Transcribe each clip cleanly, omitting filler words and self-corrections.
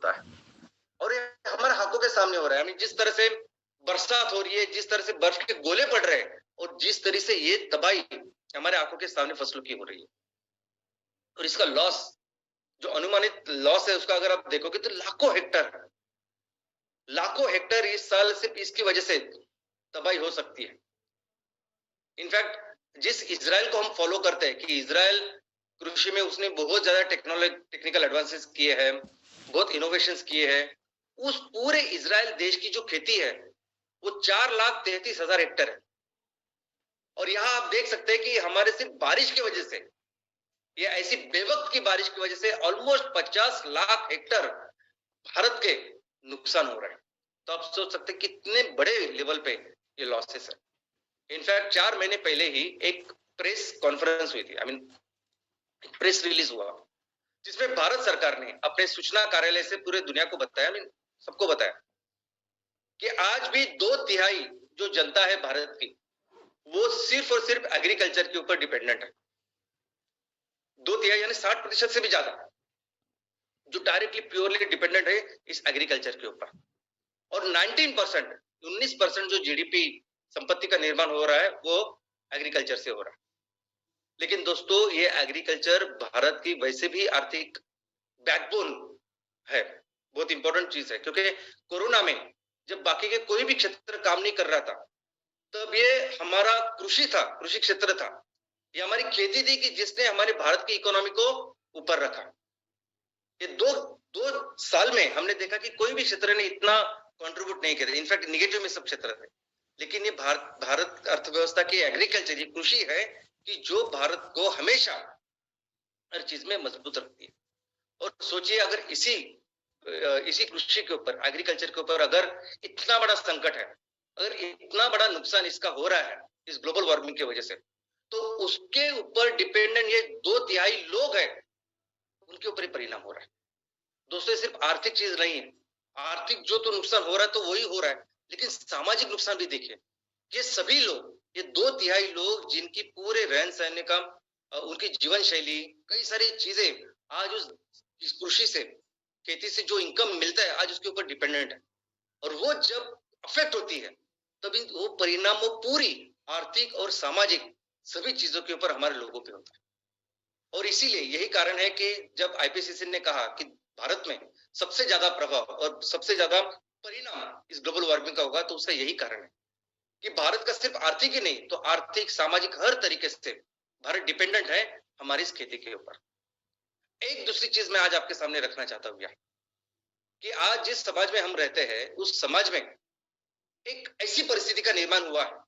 होता है और ये हमारे आंखों के सामने हो रहा है। जिस तरह से बरसात हो रही है, जिस तरह से बर्फ के गोले पड़ रहे हैं और जिस तरह से ये तबाही हमारे आंखों के सामने फसलों की हो रही है और इसका लॉस, जो अनुमानित लॉस है उसका अगर आप देखोगे तो लाखों हेक्टर इस साल सिर्फ इसकी वजह से तबाही हो सकती है। इनफैक्ट जिस इजराइल को हम फॉलो करते हैं कि इजराइल कृषि में उसने बहुत ज्यादा टेक्निकल एडवांसेस किए हैं, बहुत इनोवेशंस किए हैं, उस पूरे इजराइल देश की जो खेती है वो 4,33,000 हेक्टर है। और यहाँ आप देख सकते हैं कि हमारे सिर्फ बारिश की वजह से, या ऐसी बेवक्त की बारिश की वजह से ऑलमोस्ट 50 लाख हेक्टर भारत के नुकसान हो रहे हैं। तो आप सोच सकते हैं कितने बड़े लेवल पे ये लॉसेस है। इनफैक्ट 4 महीने पहले ही एक प्रेस कॉन्फ्रेंस हुई थी, प्रेस रिलीज हुआ जिसमें भारत सरकार ने अपने सूचना कार्यालय से पूरे दुनिया को बताया, सबको बताया कि आज भी 2/3 जो जनता है भारत की वो सिर्फ और सिर्फ एग्रीकल्चर के ऊपर डिपेंडेंट है। 2/3 यानी 60% से भी ज्यादा जो डायरेक्टली प्योरली डिपेंडेंट है इस एग्रीकल्चर के ऊपर। और 19% जो जीडीपी संपत्ति का निर्माण हो रहा है वो एग्रीकल्चर से हो रहा है। लेकिन दोस्तों ये एग्रीकल्चर भारत की वैसे भी आर्थिक बैकबोन है, बहुत इंपॉर्टेंट चीज है, क्योंकि कोरोना में जब बाकी के कोई भी क्षेत्र काम नहीं कर रहा था तब ये हमारा कृषि क्षेत्र था, ये हमारी खेती थी कि जिसने हमारे भारत की इकोनॉमी को ऊपर रखा। ये दो साल में हमने देखा कि कोई भी क्षेत्र ने इतना कंट्रीब्यूट नहीं किया, इनफैक्ट निगेटिव में सब क्षेत्र थे। लेकिन ये भारत अर्थव्यवस्था की एग्रीकल्चर, ये कृषि है कि जो भारत को हमेशा हर चीज में मजबूत रखती है। और सोचिए अगर इसी कृषि के ऊपर, एग्रीकल्चर के ऊपर अगर इतना बड़ा संकट है, अगर इतना बड़ा नुकसान इसका हो रहा है इस ग्लोबल वार्मिंग की वजह से, तो उसके ऊपर डिपेंडेंट ये 2/3 लोग हैं, उनके ऊपर परिणाम हो रहा है। दोस्तों ये सिर्फ आर्थिक चीज नहीं है, आर्थिक जो तो नुकसान हो रहा है तो वही हो रहा है, लेकिन सामाजिक नुकसान भी देखिए। ये सभी लोग, ये 2/3 लोग जिनकी पूरे रहन सहन का, उनकी जीवन शैली, कई सारी चीजें आज इस कृषि से, खेती से जो इनकम मिलता है आज उसके ऊपर डिपेंडेंट है। और वो जब अफेक्ट होती है तब वो परिणाम वो पूरी आर्थिक और सामाजिक सभी चीजों के ऊपर हमारे लोगों पे होता है। और इसीलिए यही कारण है कि जब आईपीसीसी ने कहा कि भारत में सबसे ज्यादा प्रभाव और सबसे ज्यादा परिणाम इस ग्लोबल वार्मिंग का होगा, तो उसका यही कारण है कि भारत का सिर्फ आर्थिक ही नहीं तो आर्थिक, सामाजिक हर तरीके से भारत डिपेंडेंट है हमारी इस खेती के ऊपर। एक दूसरी चीज मैं आज आपके सामने रखना चाहता हूँ कि आज जिस समाज में हम रहते हैं उस समाज में एक ऐसी परिस्थिति का निर्माण हुआ है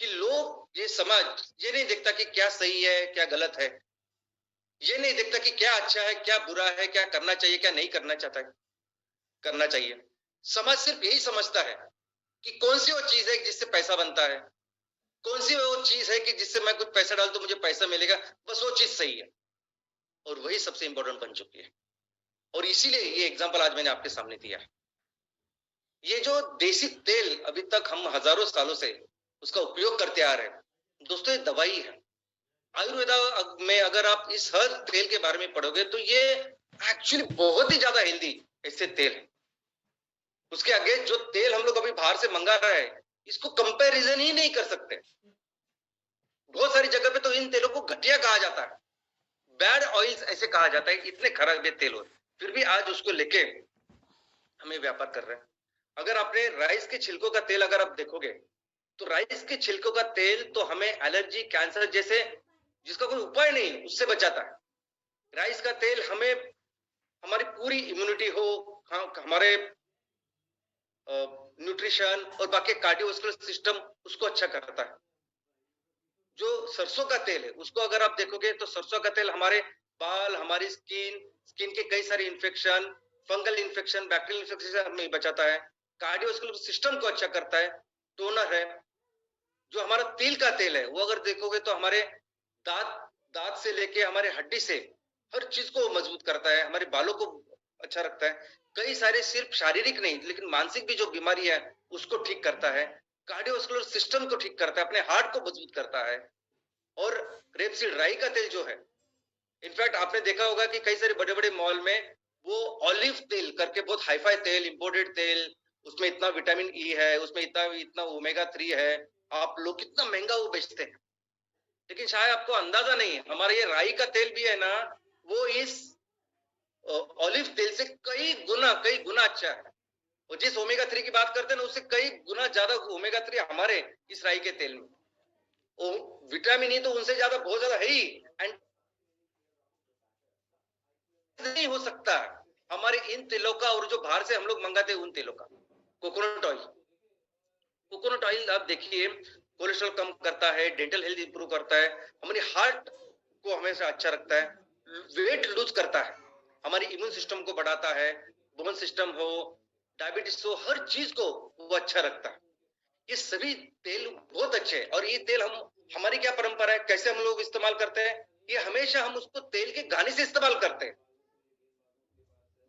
कि लोग, ये समाज ये नहीं देखता कि क्या सही है क्या गलत है, ये नहीं देखता कि क्या अच्छा है क्या बुरा है, क्या करना चाहिए क्या नहीं करना चाहिए। समाज सिर्फ यही समझता है कि कौन सी वो चीज है जिससे पैसा बनता है, कौन सी वो चीज है कि जिससे मैं कुछ पैसा डाल तो मुझे पैसा मिलेगा, बस वो चीज सही है और वही सबसे इंपॉर्टेंट बन चुकी है। और इसीलिए ये एग्जांपल आज मैंने आपके सामने दिया है। ये जो देसी तेल अभी तक हम हजारों सालों से उसका उपयोग करते आ रहे हैं, दोस्तों ये दवाई है। आयुर्वेदा में अगर आप इस हर तेल के बारे में पढ़ोगे तो ये एक्चुअली बहुत ही ज्यादा हेल्दी ऐसे तेल है। उसके आगे जो तेल हम लोग अभी बाहर से मंगा रहे हैं इसको कंपैरिजन ही नहीं कर सकते। बहुत सारी जगह पे तो इन तेलों को घटिया कहा जाता है, बैड ऑयल्स ऐसे कहा जाता है, इतने खराब ये तेल होते, फिर भी आज उसको लेके हमें व्यापार कर रहे हैं। अगर आपने राइस के छिलकों का तेल अगर आप देखोगे तो राइस के छिलकों का तेल तो हमें एलर्जी, कैंसर जैसे जिसका कोई उपाय नहीं उससे बचाता है। राइस का तेल हमें हमारी पूरी इम्यूनिटी हो, हमारे न्यूट्रिशन और बाकी कार्डियोवास्कुलर सिस्टम उसको अच्छा करता है। जो सरसों का तेल है उसको अगर आप देखोगे तो सरसों का तेल हमारे बाल, हमारी स्किन के कई सारे infection, fungal infection, bacterial infection से हमें बचाता है, कार्डियोवास्कुलर सिस्टम को अच्छा करता है, टोनर है। जो हमारा तिल का तेल है वो अगर देखोगे तो हमारे दांत से लेके हमारे हड्डी से हर चीज को मजबूत करता है, हमारे बालों को अच्छा रखता है। कई सारे सिर्फ शारीरिक नहीं लेकिन मानसिक भी जो बीमारी है उसको ठीक करता है, कार्डियोवास्कुलर सिस्टम को ठीक करता है, अपने हार्ट को मजबूत करता है। और रेपसीड राई का तेल जो है, इनफैक्ट आपने देखा होगा कि कई सारे बड़े बड़े मॉल में वो ऑलिव ऑलिव तेल करके बहुत हाईफाई तेल, इंपोर्टेड तेल, उसमें इतना विटामिन ई है, उसमें इतना इतना ओमेगा 3 है, आप लोग कितना महंगा वो बेचते हैं। लेकिन शायद आपको अंदाजा नहीं है, हमारे ये राई का तेल भी है ना, वो इस ऑलिव तेल से कई गुना अच्छा है। और जिस ओमेगा 3 की बात करते हैं ना, उससे कई गुना ज्यादा ओमेगा 3 हमारे इस राई के तेल में। विटामिन ई तो उनसे ज्यादा बहुत ज्यादा है ही, एंड नहीं हो सकता हमारे इन तेलों का और जो बाहर से हम लोग मंगाते हैं उन तेलों का। कोकोनट ऑयल आप देखिए, कोलेस्ट्रॉल कम करता है, डेंटल हेल्थ इंप्रूव करता है, हमारी हार्ट को हमेशा अच्छा रखता है, वेट लूज करता है, हमारी इम्यून सिस्टम को बढ़ाता है, बोन सिस्टम हो, डायबिटीज हो, हर चीज को वो अच्छा रखता है। ये सभी तेल बहुत अच्छे हैं। और ये तेल हमारी क्या परंपरा है, कैसे हम लोग इस्तेमाल करते हैं, ये हमेशा हम उसको तेल के घानी से इस्तेमाल करते हैं।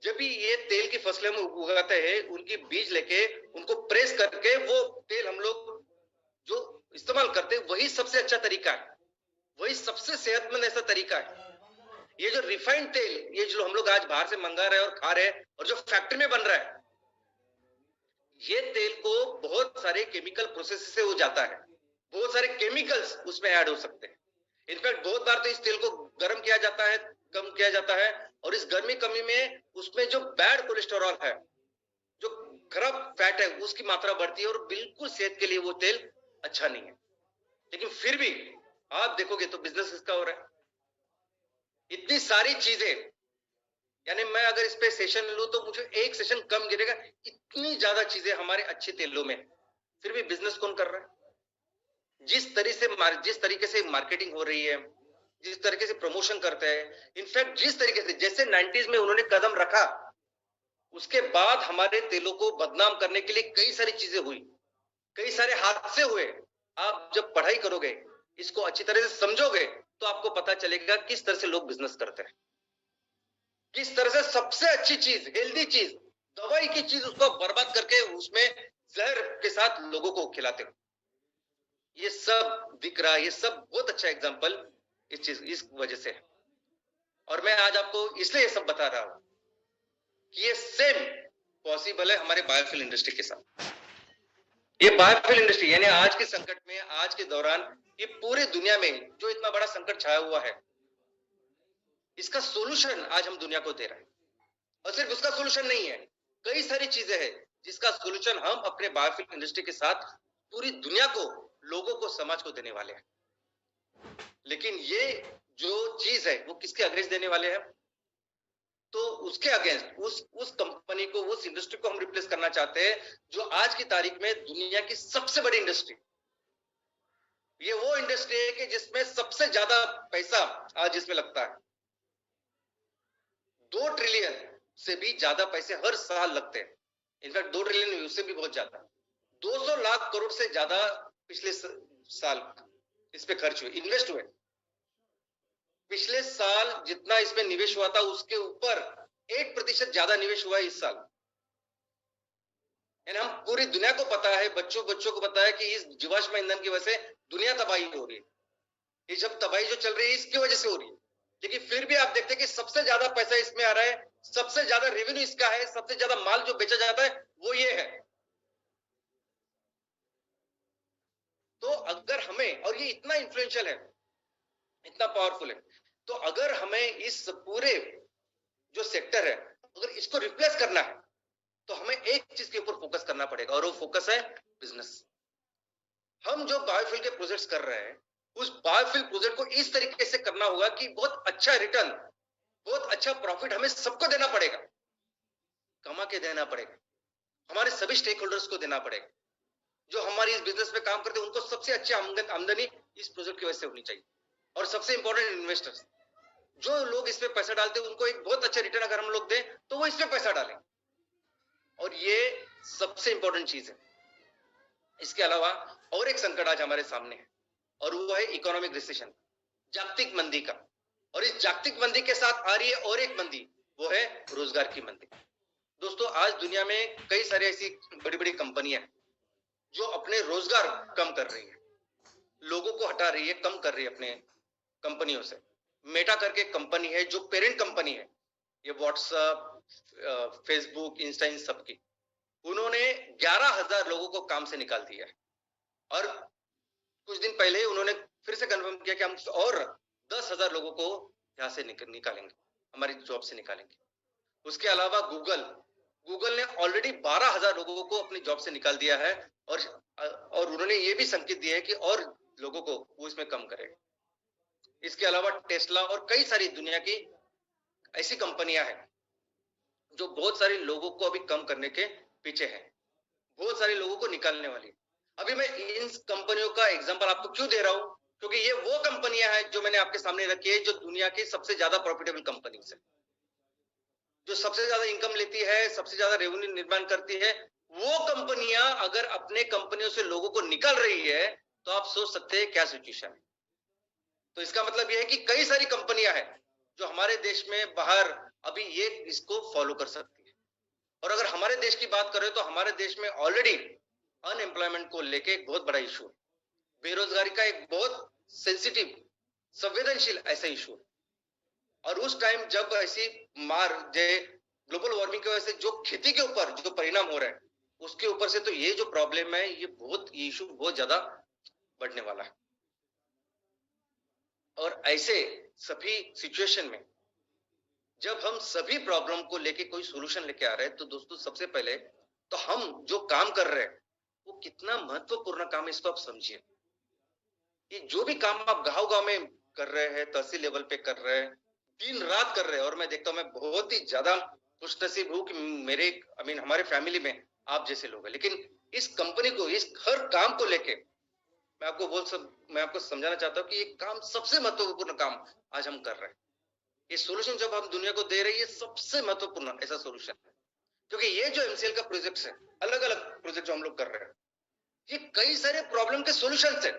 जब भी ये तेल की फसलें हम उगाते हैं, उनकी बीज लेके उनको प्रेस करके वो तेल हम लोग जो इस्तेमाल करते हैं, वही सबसे अच्छा तरीका है, वही सबसे सेहतमंद ऐसा तरीका है। ये जो रिफाइंड तेल, ये जो हम लोग आज बाहर से मंगा रहे हैं और खा रहे हैं, और जो फैक्ट्री में बन रहा है, ये तेल को बहुत सारे केमिकल प्रोसेस से हो जाता है, बहुत सारे केमिकल्स उसमें ऐड हो सकते हैं। इनफैक्ट बहुत बार तो इस तेल को गर्म किया जाता है, कम किया जाता है, और इस गर्मी कमी में उसमें जो बैड कोलेस्टेरॉल है, जो खराब फैट है, उसकी मात्रा बढ़ती है, और बिल्कुल सेहत के लिए वो तेल अच्छा नहीं है। लेकिन फिर भी आप देखोगे तो बिजनेस इसका हो रहा है। इतनी सारी चीजें, यानी मैं अगर इस पे सेशन लूं तो मुझे एक सेशन कम गिरेगा, इतनी ज्यादा चीजें हमारे अच्छे तेलों में, फिर भी बिजनेस कौन कर रहा है? जिस तरीके से मार्केटिंग हो रही है, जिस तरीके से प्रमोशन करते हैं, इनफैक्ट जिस तरीके से जैसे 90s में उन्होंने कदम रखा, उसके बाद हमारे तेलों को बदनाम करने के लिए कई सारी चीजें हुई, कई सारे हादसे हुए। आप जब पढ़ाई करोगे, इसको अच्छी तरह से समझोगे, तो आपको पता चलेगा किस तरह से लोग बिजनेस करते हैं, किस तरह से सबसे अच्छी चीज, हेल्दी चीज, दवाई की चीज उसको बर्बाद करके उसमें जहर के साथ लोगों को खिलाते हो। ये सब दिख रहा है, ये सब बहुत अच्छा एग्जांपल इस वजह से है। और मैं आज आपको इसलिए ये सब बता रहा हूं कि ये सेम पॉसिबल है हमारे बायोफ्यूल इंडस्ट्री के साथ। ये बायोफ्यूल इंडस्ट्री यानी आज के संकट में, आज के दौरान, ये पूरी दुनिया में जो इतना बड़ा संकट छाया हुआ है, इसका सोल्यूशन आज हम दुनिया को दे रहे हैं। और सिर्फ उसका सोल्यूशन नहीं है, कई सारी चीजें हैं जिसका सोल्यूशन हम अपने बायोफ्यूल इंडस्ट्री के साथ पूरी दुनिया को, लोगों को, समाज को देने वाले हैं। लेकिन ये जो चीज है वो किसके अगेंस्ट देने वाले हैं? तो उसके अगेंस्ट उस कंपनी को, उस इंडस्ट्री को हम रिप्लेस करना चाहते हैं जो आज की तारीख में दुनिया की सबसे बड़ी इंडस्ट्री, ये वो इंडस्ट्री है कि जिसमें सबसे ज्यादा पैसा आज इसमें लगता है। 2 ट्रिलियन से भी ज्यादा पैसे हर साल लगते हैं। इनफैक्ट 2 ट्रिलियन उससे भी बहुत ज्यादा, 200 लाख करोड़ से ज्यादा पिछले साल इस पे खर्च हुए, इन्वेस्ट हुए। पिछले साल जितना इसमें निवेश हुआ था उसके ऊपर 1% ज्यादा निवेश हुआ है इस साल। यानी हम पूरी दुनिया को पता है, बच्चों को पता है कि इस जीवाश्म ईंधन की वजह से दुनिया तबाही हो रही है। ये सब तबाही जो चल रही है इसकी वजह से हो रही है। लेकिन फिर भी आप देखते हैं कि सबसे ज्यादा पैसा इसमें आ रहा है, सबसे ज्यादा रेवेन्यू इसका है, सबसे ज्यादा माल जो बेचा जाता है वो ये है। तो अगर हमें, और ये इतना इन्फ्लुएंशियल है, इतना पावरफुल है, तो अगर हमें इस पूरे जो सेक्टर है, अगर इसको रिप्लेस करना है, तो हमें एक चीज के ऊपर फोकस करना पड़ेगा, और वो फोकस है बिजनेस। हम जो बायोफ्यूल के प्रोजेक्ट्स कर रहे हैं, उस बायोफ्यूल प्रोजेक्ट को इस तरीके से करना होगा कि बहुत अच्छा रिटर्न, बहुत अच्छा प्रॉफिट हमें सबको देना पड़ेगा, कमा के देना पड़ेगा, हमारे सभी स्टेक होल्डर्स को देना पड़ेगा। जो हमारी इस बिजनेस में काम करते हैं उनको सबसे अच्छी आमदनी इस प्रोजेक्ट की वजह से होनी चाहिए। और सबसे इंपॉर्टेंट, इन्वेस्टर्स, जो लोग इस पे पैसा डालते हैं उनको एक बहुत अच्छा रिटर्न अगर हम लोग दें तो वो इस पे पैसा डालें। और ये सबसे इंपॉर्टेंट चीज है। इसके अलावा और एक संकट आज हमारे सामने है, और वो है इकोनॉमिक रिसेशन, जागतिक मंदी का। और इस जागतिक मंदी के साथ आ रही है और एक मंदी, वो है रोजगार की मंदी। दोस्तों, आज दुनिया में कई सारी ऐसी बड़ी बड़ी कंपनियां जो अपने रोजगार कम कर रही है, लोगों को हटा रही है, कम कर रही है अपने कंपनियों से। मेटा करके कंपनी है जो पेरेंट कंपनी है, ये व्हाट्सएप, फेसबुक, इंस्टा, इन सबकी, उन्होंने 11,000 लोगों को काम से निकाल दिया है। और कुछ दिन पहले उन्होंने फिर से कंफर्म किया कि हम और 10,000 लोगों को यहाँ से निकालेंगे, हमारी जॉब से निकालेंगे। उसके अलावा गूगल ने ऑलरेडी 12,000 लोगों को अपनी जॉब से निकाल दिया है, और उन्होंने ये भी संकेत दिया है कि और लोगों को वो इसमें कम करेगा। इसके अलावा टेस्ला और कई सारी दुनिया की ऐसी कंपनियां हैं जो बहुत सारे लोगों को अभी कम करने के पीछे है, बहुत सारे लोगों को निकालने वाली। अभी मैं इन कंपनियों का एग्जांपल आपको क्यों दे रहा हूं, क्योंकि ये वो कंपनियां हैं जो मैंने आपके सामने रखी है, जो दुनिया की सबसे ज्यादा प्रॉफिटेबल कंपनीज है, जो सबसे ज्यादा इनकम लेती है, सबसे ज्यादा रेवेन्यू निर्माण करती है। वो कंपनियां अगर अपने कंपनियों से लोगों को निकाल रही है, तो आप सोच सकते हैं क्या सिचुएशन है। तो इसका मतलब यह है कि कई सारी कंपनियां हैं जो हमारे देश में बाहर अभी ये इसको फॉलो कर सकती है। और अगर हमारे देश की बात करें तो हमारे देश में ऑलरेडी अनएम्प्लॉयमेंट को लेके एक बहुत बड़ा इशू है, बेरोजगारी का एक बहुत सेंसिटिव, संवेदनशील ऐसा इशू है। और उस टाइम जब ऐसी मार ग्लोबल वार्मिंग की वजह से जो खेती के ऊपर जो परिणाम हो रहा है, उसके ऊपर से तो ये जो प्रॉब्लम है, ये इशू बहुत ज्यादा बढ़ने वाला है। और ऐसे सभी सिचुएशन में जब हम सभी प्रॉब्लम को लेके कोई सॉल्यूशन लेके आ रहे हैं, तो दोस्तों सबसे पहले तो हम जो काम कर रहे हैं वो कितना महत्वपूर्ण काम है, इसको आप समझिए। ये जो भी काम आप गांव-गांव में कर रहे हैं, तहसील लेवल पे कर रहे हैं, दिन रात कर रहे हैं, और मैं देखता हूं, मैं बहुत ही ज्यादा खुशनसीब हूं कि मेरे हमारे फैमिली में आप जैसे लोग हैं। लेकिन इस कंपनी को, इस हर काम को लेके मैं आपको समझाना चाहता हूं कि ये काम सबसे महत्वपूर्ण काम आज हम कर रहे हैं। ये सॉल्यूशन जब हम दुनिया को दे रहे हैं, ये सबसे महत्वपूर्ण ऐसा सॉल्यूशन है, क्योंकि ये जो एमसीएल का प्रोजेक्ट है, अलग अलग प्रोजेक्ट जो हम लोग कर रहे हैं, ये कई सारे प्रॉब्लम के सॉल्यूशन है।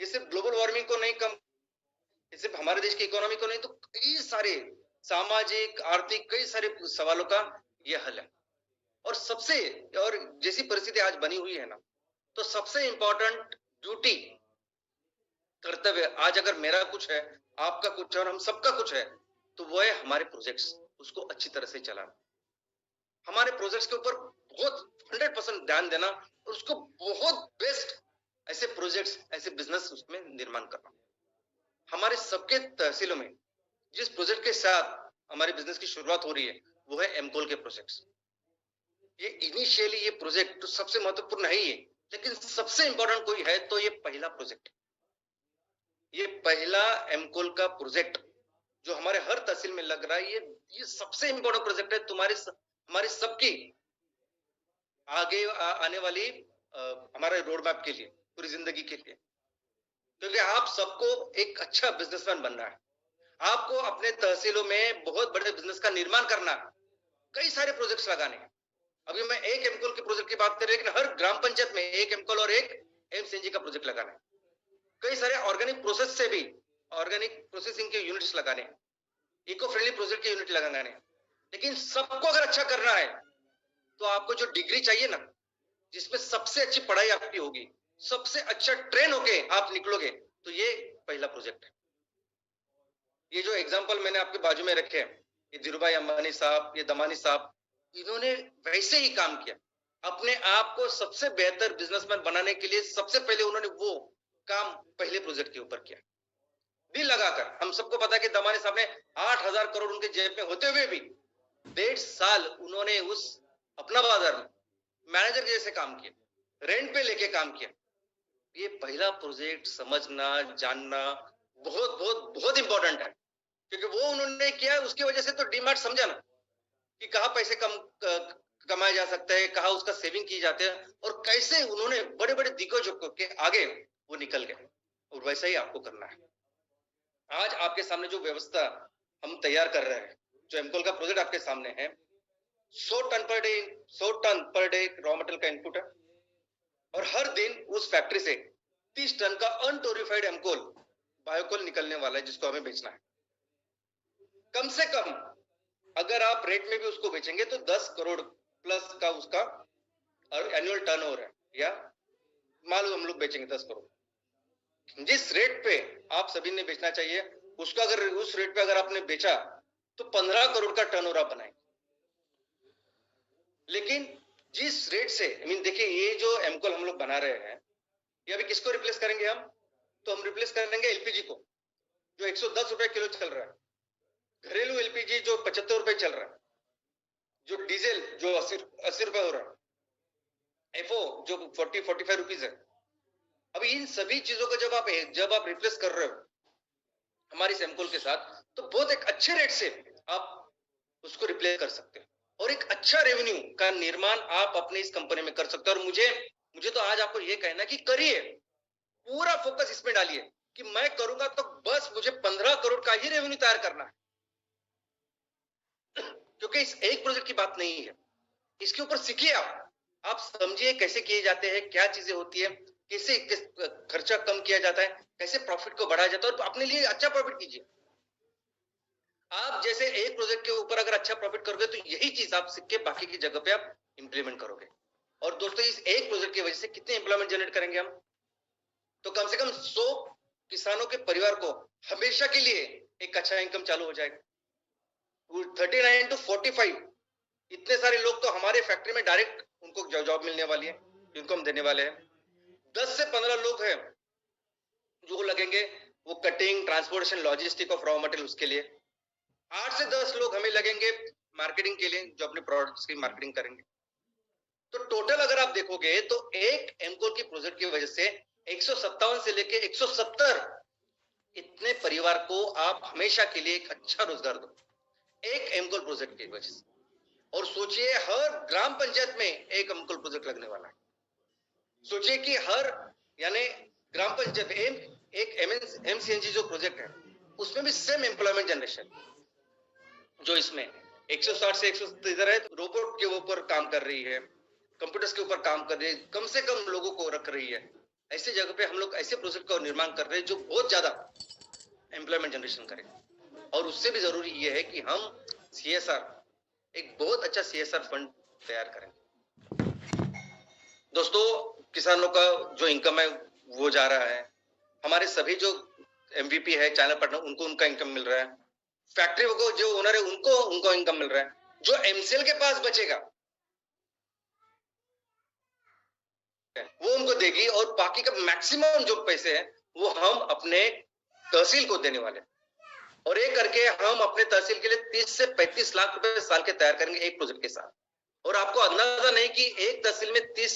ये सिर्फ ग्लोबल वार्मिंग को नहीं कम, ये सिर्फ हमारे देश की इकोनॉमी को नहीं, तो कई सारे सामाजिक, आर्थिक, कई सारे सवालों का ये हल है। और जैसी परिस्थिति आज बनी हुई है ना, तो सबसे इंपॉर्टेंट ड्यूटी, कर्तव्य आज अगर मेरा कुछ है, आपका कुछ है और हम सबका कुछ है, तो वो है हमारे प्रोजेक्ट्स, उसको अच्छी तरह से चलाना, हमारे प्रोजेक्ट्स के ऊपर बहुत 100% ध्यान देना, और उसको बहुत बेस्ट ऐसे प्रोजेक्ट्स, ऐसे बिजनेस उसमें निर्माण करना। हमारे सबके तहसीलों में जिस प्रोजेक्ट के साथ हमारे बिजनेस की शुरुआत हो रही है, वो है एमकोल के प्रोजेक्ट्स। ये इनिशियली ये प्रोजेक्ट तो सबसे महत्वपूर्ण है ही है, लेकिन सबसे इंपॉर्टेंट कोई है तो ये पहला प्रोजेक्ट, ये पहला एमकोल का प्रोजेक्ट जो हमारे हर तहसील में लग रहा है, ये सबसे इंपॉर्टेंट प्रोजेक्ट है हमारी सबकी आगे आने वाली हमारे रोड मैप के लिए, पूरी जिंदगी के लिए। क्योंकि आप सबको एक अच्छा बिजनेसमैन बनना है, आपको अपने तहसीलों में बहुत बड़े बिजनेस का निर्माण करना है, कई सारे प्रोजेक्ट्स लगाने हैं। अभी मैं एक एमकोल के प्रोजेक्ट की बात कर रही हूँ, लेकिन हर ग्राम पंचायत में एक एमकोल और एक एमसीएनजी का प्रोजेक्ट लगाना है। कई सारे ऑर्गेनिक प्रोसेस से भी ऑर्गेनिक प्रोसेसिंग के यूनिट्स लगाने हैं, इको फ्रेंडली प्रोजेक्ट के यूनिट लगाने हैं। लेकिन सबको अगर अच्छा करना है, तो आपको जो डिग्री चाहिए ना, जिसमें सबसे अच्छी पढ़ाई आपकी होगी, सबसे अच्छा ट्रेन होके आप निकलोगे, तो ये पहला प्रोजेक्ट है। ये जो एग्जांपल मैंने आपके बाजू में रखे हैं, ये धीरूभाई अंबानी साहब, ये दमानी साहब, इन्होंने वैसे ही काम किया। अपने आप को सबसे बेहतर बिजनेसमैन बनाने के लिए सबसे पहले उन्होंने वो काम पहले प्रोजेक्ट के ऊपर किया, दिल लगाकर। हम सबको पता है कि दमानी साहब ने 8,000 करोड़ उनके जेब में होते हुए भी 1.5 साल उन्होंने उस अपना बाजार में मैनेजर जैसे काम किया, रेंट पे लेके काम किया। ये पहला प्रोजेक्ट समझना, जानना बहुत बहुत बहुत इंपॉर्टेंट है, क्योंकि वो उन्होंने किया, उसकी वजह से तो डीमार्ट समझा ना कि कहां पैसे कमाए जा सकते हैं, कहां उसका सेविंग की जाती है, और कैसे उन्होंने बड़े बड़े दिग्गजों के आगे वो निकल गए। और वैसा ही आपको करना है। आज आपके सामने जो व्यवस्था हम तैयार कर रहे हैं, जो एमकोल का प्रोजेक्ट आपके सामने है, 100 ton per day raw material का इनपुट है, और हर दिन उस फैक्ट्री से 30 टन का अनटोरिफाइड एमकोल, बायोकोल निकलने वाला है, जिसको हमें बेचना है। कम से कम अगर आप रेट में भी उसको बेचेंगे तो 10 करोड़ प्लस का उसका एनुअल टर्नओवर है, या माल हम लोग बेचेंगे 10 करोड़। जिस रेट पे आप सभी ने बेचना चाहिए, उसका अगर उस रेट पे अगर आपने बेचा, तो 15 करोड़ का टर्नओवर आप बनाएंगे। लेकिन जिस रेट से देखिए ये जो एमकोल हम लोग बना रहे हैं, ये अभी किसको रिप्लेस करेंगे हम? तो हम रिप्लेस करेंगे एलपीजी को, जो 110 रुपए किलो चल रहा है, घरेलू एलपीजी जो 75 रुपए चल रहा है, जो डीजल जो 80 रुपए हो रहा है, एफओ जो 40-45 रुपीज है। अभी इन सभी चीजों को जब आप रिप्लेस कर रहे हो हमारी एमकोल के साथ, तो बहुत एक अच्छे रेट से आप उसको रिप्लेस कर सकते हो और एक अच्छा रेवेन्यू का निर्माण आप अपने इस कंपनी में कर सकते हो। और मुझे तो आज आपको ये कहना कि करिए, पूरा फोकस इसमें डालिए कि मैं करूंगा तो बस मुझे 15 करोड़ का ही रेवेन्यू तैयार करना है। क्योंकि इस एक प्रोजेक्ट की बात नहीं है, इसके ऊपर सीखिए, आप समझिए कैसे किए जाते हैं, क्या चीजें होती है, कैसे खर्चा कम किया जाता है, कैसे प्रॉफिट को बढ़ाया जाता है और अपने लिए अच्छा प्रॉफिट कीजिए। आप जैसे एक प्रोजेक्ट के ऊपर अगर अच्छा प्रॉफिट करोगे तो यही चीज आप सीख के बाकी की जगह पे आप इंप्लीमेंट करोगे। और दोस्तों इस एक प्रोजेक्ट की वजह से कितने एम्प्लॉयमेंट जनरेट करेंगे हम? तो कम से कम 100 किसानों के परिवार को हमेशा के लिए एक अच्छा इनकम चालू हो जाएगा। 39 to 45 इतने सारे लोग तो हमारे फैक्ट्री में डायरेक्ट उनको जॉब मिलने वाली है, जिनको हम देने वाले हैं। 10 से 15 लोग हैं जो लगेंगे वो cutting, transportation, logistic of raw material उसके लिए। 8 से 10 लोग हमें लगेंगे मार्केटिंग के लिए, जो अपने प्रोडक्ट्स की मार्केटिंग करेंगे। तो टोटल अगर आप देखोगे तो एक एमकोल की प्रोजेक्ट की वजह से 157 से लेके 170 इतने परिवार को आप हमेशा के लिए एक अच्छा रोजगार दो, एक एमकोल प्रोजेक्ट की वजह से। और सोचिए हर ग्राम पंचायत में एक एमकोल प्रोजेक्ट लगने वाला है। सोचिए कि हर यानी ग्राम पंचायत एक एमसीएनजी जो प्रोजेक्ट है उसमें भी सेम एम्प्लॉयमेंट जनरेशन, जो इसमें 160 से 170 इधर है, रोबोट के ऊपर काम कर रही है, कंप्यूटर्स के ऊपर काम कर रही है, कम से कम लोगों को रख रही है। ऐसे जगह पे हम लोग ऐसे प्रोजेक्ट का निर्माण कर रहे हैं जो बहुत ज्यादा एम्प्लॉयमेंट जनरेशन करें। और उससे भी जरूरी ये है कि हम सीएसआर, एक बहुत अच्छा सीएसआर फंड तैयार करें। दोस्तों किसानों का जो इनकम है वो जा रहा है, हमारे सभी जो एमवीपी है, चैनल पार्टनर, उनको उनका इनकम मिल रहा है, फैक्ट्री को जो ओनर है उनको इनकम मिल रहा है। जो एमसीएल के पास बचेगा वो उनको देगी और बाकी का मैक्सिमम जो पैसे हैं वो हम अपने तहसील को देने वाले। और ये करके हम अपने तहसील के लिए 30 से 35 लाख रुपए साल के तैयार करेंगे एक प्रोजेक्ट के साथ। और आपको अंदाजा नहीं कि एक तहसील में 30 से